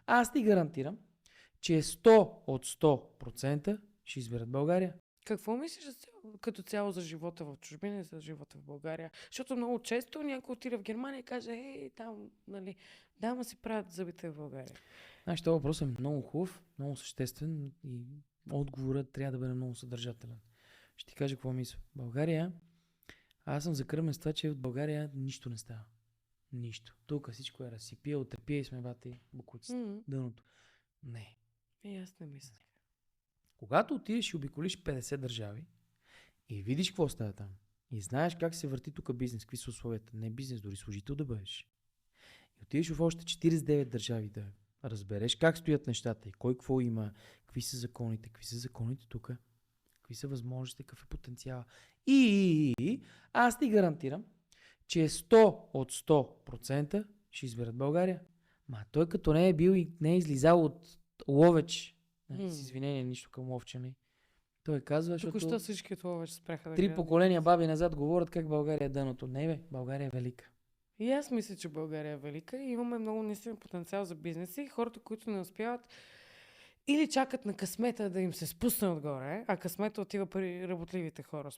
Аз ти гарантирам, че 100 от 100% ще изберат България. Какво мислиш като цяло за живота в чужбина и за живота в България? Защото много често някой отиде в Германия и каже, там, нали, дама си правят зъбите в България. Знаеш, този въпрос е много хубав, много съществен и отговорът трябва да бъде много съдържателен. Ще ти кажа какво мисля. България, аз съм закърмен с това, че в България нищо не става. Нищо. Тук всичко е разсипия, отрепия и сме бати букуците. Дъното. Не. И аз не мисля. Когато отидеш и обиколиш 50 държави и видиш какво става там и знаеш как се върти тук бизнес, какви са условията, не бизнес, дори служител да бъдеш, и отидеш в още 49 държави да разбереш как стоят нещата и кой какво има, какви са законите тук, какви са възможности, какъв е потенциал. И аз ти гарантирам, че 100 от 100% ще изберат България. Ма той като не е бил и не е излизал от Ловеч, с извинение, нищо към ловчани. Той казва, Тук защото всички от Ловеч спряха да 3 гледат. поколения баби назад говорят как България е дъното. Не бе, България е велика. И аз мисля, че България е велика и имаме много наистина потенциал за бизнеси и хората, които не успяват или чакат на късмета да им се спусне отгоре, а късмета отива при работливите хора.